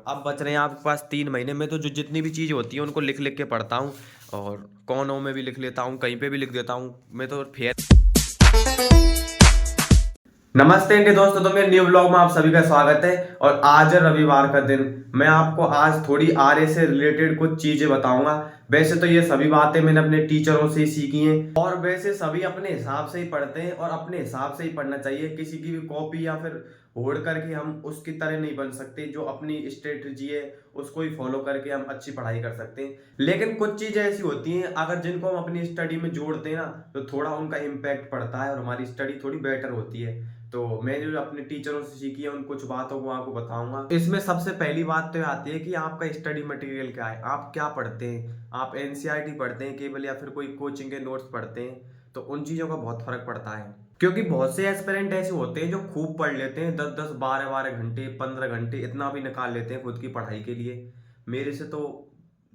अब बच रहे हैं आपके पास 3 महीने में, तो जो जितनी भी चीज़ होती है उनको लिख लिख के पढ़ता हूँ और कोनों में भी लिख लेता हूँ, कहीं पे भी लिख देता हूँ मैं तो फेयर। नमस्ते इंडिया दोस्तों, तो मेरे न्यू ब्लॉग में आप सभी का स्वागत है। और आज है रविवार का दिन। मैं आपको आज थोड़ी आरए से रिलेटेड कुछ चीजें बताऊंगा। वैसे तो ये सभी बातें मैंने अपने टीचरों से ही सीखी हैं और वैसे सभी अपने हिसाब से ही पढ़ते हैं और अपने हिसाब से ही पढ़ना चाहिए। किसी की भी कॉपी या फिर होड़ करके हम उसकी तरह नहीं बन सकते। जो अपनी स्ट्रेटजी है उसको ही फॉलो करके हम अच्छी पढ़ाई कर सकते हैं। लेकिन कुछ चीजें ऐसी होती हैं अगर जिनको हम अपनी स्टडी में जोड़ते हैं ना, तो थोड़ा उनका इम्पैक्ट पड़ता है और हमारी स्टडी थोड़ी बेटर होती है। तो मैंने जो अपने टीचरों से सीखी है उन कुछ बातों को आपको बताऊंगा। इसमें सबसे पहली बात तो आती है कि आपका स्टडी मटेरियल क्या है, आप क्या पढ़ते हैं। आप एनसीईआरटी पढ़ते हैं केवल या फिर कोई कोचिंग के नोट्स पढ़ते हैं, तो उन चीज़ों का बहुत फर्क पड़ता है। क्योंकि बहुत से एस्पिरेंट ऐसे होते हैं जो खूब पढ़ लेते हैं, 10-10 12-12 घंटे 15 घंटे इतना भी निकाल लेते हैं खुद की पढ़ाई के लिए। मेरे से तो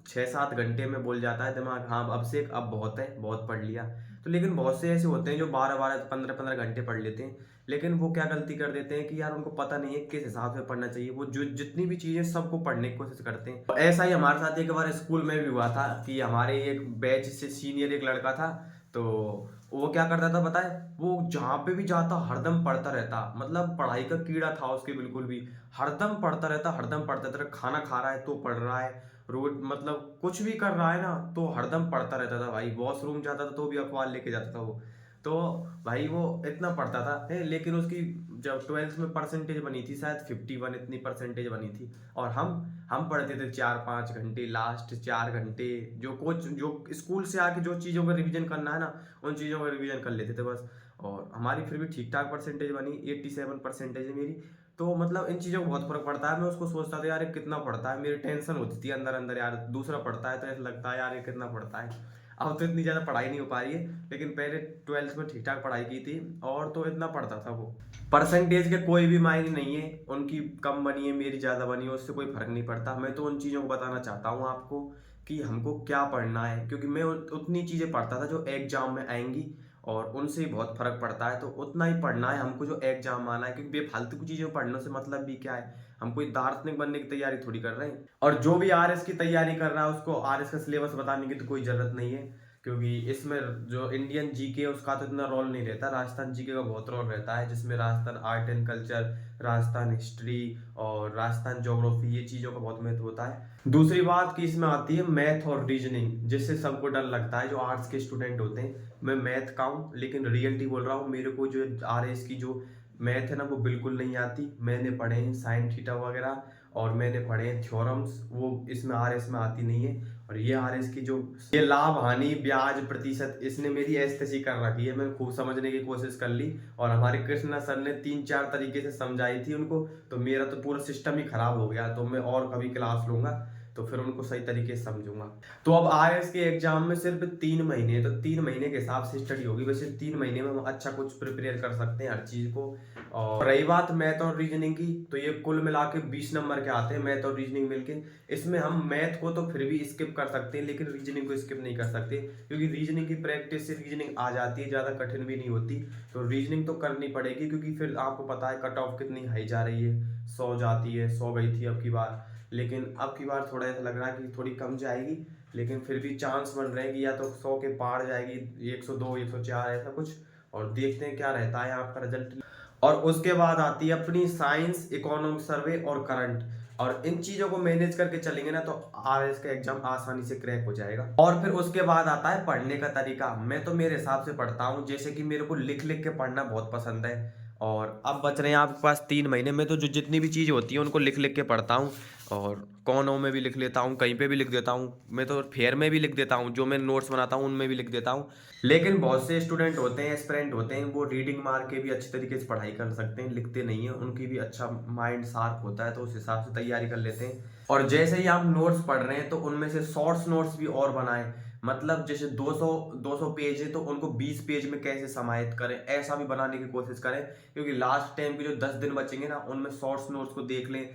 6-7 घंटे में बोल जाता है दिमाग, हाँ अब से अब बहुत है, बहुत पढ़ लिया। तो लेकिन बहुत से ऐसे होते हैं जो 12-12 15-15 घंटे पढ़ लेते हैं। लेकिन वो क्या गलती कर देते हैं कि यार उनको पता नहीं है किस हिसाब से पढ़ना चाहिए। वो जो जितनी भी चीजें सबको पढ़ने की कोशिश करते हैं। तो ऐसा ही हमारे साथ एक बार स्कूल में भी हुआ था कि हमारे एक बैच से सीनियर एक लड़का था। तो वो क्या करता था पता है, वो जहाँ पे भी जाता हरदम पढ़ता रहता, मतलब पढ़ाई का कीड़ा था उसके बिल्कुल भी। हरदम पढ़ता रहता, हरदम पढ़ता रहता। खाना खा रहा है तो पढ़ रहा है, रोज मतलब कुछ भी कर रहा है ना तो हरदम पढ़ता रहता था भाई। वॉशरूम जाता था तो भी अखबार लेके जाता था वो। तो भाई वो इतना पढ़ता था है, लेकिन उसकी जब 12th में परसेंटेज बनी थी शायद 51 इतनी परसेंटेज बनी थी। और हम पढ़ते थे 4-5 घंटे, लास्ट 4 घंटे जो कोच जो स्कूल से आके जो चीज़ों का रिवीजन करना है ना उन चीज़ों का रिवीजन कर लेते थे बस। और हमारी फिर भी ठीक ठाक परसेंटेज बनी, 87 परसेंटेज है मेरी। तो मतलब इन चीज़ों को बहुत फर्क पड़ता है। मैं उसको सोचता था यार ये कितना पढ़ता है, मेरी टेंशन होती थी अंदर अंदर यार, दूसरा पढ़ता है तो ऐसा लगता है यार ये कितना पढ़ता है। अब तो इतनी ज़्यादा पढ़ाई नहीं हो पा रही है, लेकिन पहले 12th में ठीक ठाक पढ़ाई की थी और तो इतना पढ़ता था वो। परसेंटेज के कोई भी मायने नहीं है, उनकी कम बनी है मेरी ज़्यादा बनी है उससे कोई फर्क नहीं पड़ता। मैं तो उन चीज़ों को बताना चाहता हूँ आपको कि हमको क्या पढ़ना है, क्योंकि मैं उतनी चीज़ें पढ़ता था जो एग्जाम में आएंगी और उनसे ही बहुत फर्क पड़ता है। तो उतना ही पढ़ना है हमको जो एग्जाम आना है, क्योंकि बेफालतू की चीज़ें पढ़ने से मतलब भी क्या है। हम कोई दार्शनिक बनने की तैयारी थोड़ी कर रहे हैं। और जो भी आरएस की तैयारी कर रहा है उसको आरएस का सिलेबस बताने की तो कोई जरूरत नहीं है, क्योंकि इसमें जो इंडियन जीके है उसका तो इतना रोल नहीं रहता। राजस्थान जीके का बहुत रोल रहता है, जिसमें Rajasthan art and culture, Rajasthan history और राजस्थान ज्योग्राफी ये चीज़ों का बहुत महत्व होता है। दूसरी बात कि इसमें आती है मैथ और रीजनिंग, जिससे सबको डर लगता है जो आर्ट्स के स्टूडेंट होते हैं। मैं मैथ का हूँ लेकिन रियलिटी बोल रहा हूँ, मेरे को जो आरएस की जो मैथ है ना वो बिल्कुल नहीं आती। मैंने पढ़े हैं साइन थीटा वगैरह और मैंने पढ़े हैं थ्योरम्स, वो इसमें आरएस में आती नहीं है। और ये आरएस की जो ये लाभ हानि ब्याज प्रतिशत इसने मेरी ऐसी कर रखी है। मैंने खूब समझने की कोशिश कर ली और हमारे कृष्णा सर ने 3-4 तरीके से समझाई थी उनको, तो मेरा तो पूरा सिस्टम ही खराब हो गया। तो मैं और कभी क्लास लूंगा तो फिर उनको सही तरीके से समझूंगा। तो अब आईएएस के एग्जाम में सिर्फ 3 महीने है, तो 3 महीने के हिसाब से स्टडी होगी। वैसे 3 महीने में हम अच्छा कुछ प्रिपेयर कर सकते हैं हर चीज को। और रही बात मैथ और रीजनिंग की, तो ये कुल मिला के 20 नंबर के आते हैं मैथ और रीजनिंग मिलके। इसमें हम मैथ को तो फिर भी स्किप कर सकते हैं, लेकिन रीजनिंग को स्किप नहीं कर सकते, क्योंकि रीजनिंग की प्रैक्टिस से रीजनिंग आ जाती है, ज़्यादा कठिन भी नहीं होती। तो रीजनिंग तो करनी पड़ेगी, क्योंकि फिर आपको पता है कट ऑफ कितनी हाई जा रही है, 100 जाती है, 100 गई थी अब की बार। लेकिन अब की बार थोड़ा ऐसा लग रहा है कि थोड़ी कम जाएगी, लेकिन फिर भी चांस बन रहे हैं कि या तो 100 के पार जाएगी, 102 104 ऐसा कुछ। और देखते हैं क्या रहता है आपका रिजल्ट। और उसके बाद आती है अपनी साइंस, इकोनॉमिक सर्वे और करंट। और इन चीजों को मैनेज करके चलेंगे ना तो आरएस का एग्जाम आसानी से क्रैक हो जाएगा। और फिर उसके बाद आता है पढ़ने का तरीका। मैं तो मेरे हिसाब से पढ़ता हूँ, जैसे कि मेरे को लिख लिख के पढ़ना बहुत पसंद है। और अब बच रहे हैं आपके पास 3 महीने में, तो जो जितनी भी चीज़ होती है उनको लिख लिख के पढ़ता हूँ और कोनों में भी लिख लेता हूँ, कहीं पे भी लिख देता हूँ। मैं तो फेयर में भी लिख देता हूँ, जो मैं नोट्स बनाता हूँ उनमें भी लिख देता हूँ। लेकिन बहुत से स्टूडेंट होते हैं, एस्पिरेंट होते हैं, वो रीडिंग मार के भी अच्छी तरीके से पढ़ाई कर सकते हैं, लिखते नहीं है। उनकी भी अच्छा माइंड शार्प होता है तो उस हिसाब से तैयारी कर लेते हैं। और जैसे ही आप नोट्स पढ़ रहे हैं तो उनमें से शॉर्ट्स नोट्स भी और बनाएं। मतलब जैसे 200 पेज है तो उनको 20 पेज में कैसे समाहित करें, ऐसा भी बनाने की कोशिश करें। क्योंकि लास्ट टाइम के जो 10 दिन बचेंगे ना उनमें शॉर्ट्स नोट्स को देख लें,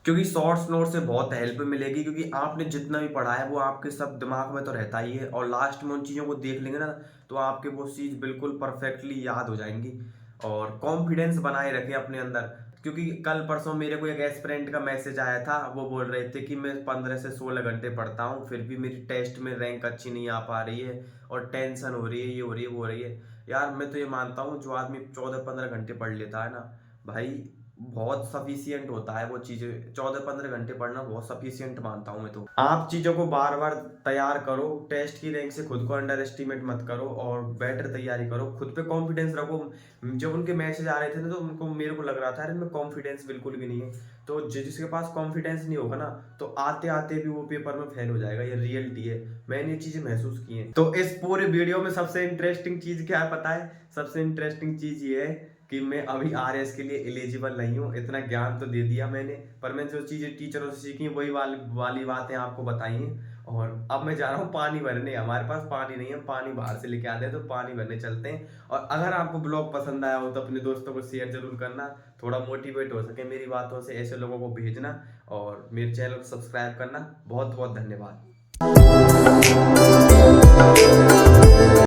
क्योंकि शॉर्ट्स नोट से बहुत हेल्प मिलेगी। क्योंकि आपने जितना भी पढ़ा है वो आपके सब दिमाग में तो रहता ही है, और लास्ट में उन चीज़ों को देख लेंगे ना तो आपके वो चीज़ बिल्कुल परफेक्टली याद हो जाएंगी। और कॉन्फिडेंस बनाए रखें अपने अंदर, क्योंकि कल परसों मेरे को एक एस्पिरेंट का मैसेज आया था, वो बोल रहे थे कि मैं 15 से 16 घंटे पढ़ता हूँ, फिर भी मेरी टेस्ट में रैंक अच्छी नहीं आ पा रही है और टेंशन हो रही है, ये हो रही है, वो हो रही है। यार मैं तो ये मानता हूँ, जो आदमी 14-15 घंटे पढ़ लेता है ना भाई, बहुत सफिशियंट होता है वो चीज़ें। 14-15 घंटे पढ़ना बहुत सफिशियंट मानता हूँ मैं तो। आप चीज़ों को बार बार तैयार करो, टेस्ट की रैंक से खुद को अंडर एस्टिमेट मत करो और बेटर तैयारी करो, खुद पे कॉन्फिडेंस रखो। जब उनके मैसेज आ रहे थे ना, तो उनको मेरे को लग रहा था अरे इनमें कॉन्फिडेंस बिल्कुल भी नहीं है। तो जिसके पास कॉन्फिडेंस नहीं होगा ना, तो आते आते भी वो पेपर में फेल हो जाएगा, ये रियलिटी है, मैंने ये चीज़ें महसूस की हैं। तो इस पूरे वीडियो में सबसे इंटरेस्टिंग चीज़ क्या है पता है? सबसे इंटरेस्टिंग चीज़ ये है कि मैं अभी आरएस के लिए एलिजिबल नहीं हूँ। इतना ज्ञान तो दे दिया मैंने, पर मैंने जो चीज़ें टीचरों से सीखी वही वाली बातें आपको बताई हैं। और अब मैं जा रहा हूँ पानी भरने, हमारे पास पानी नहीं है, पानी बाहर से लेके आते हैं, तो पानी भरने चलते हैं। और अगर आपको ब्लॉग पसंद आया हो तो अपने दोस्तों को शेयर जरूर करना, थोड़ा मोटिवेट हो सके मेरी बातों से, ऐसे लोगों को भेजना और मेरे चैनल को सब्सक्राइब करना। बहुत बहुत धन्यवाद।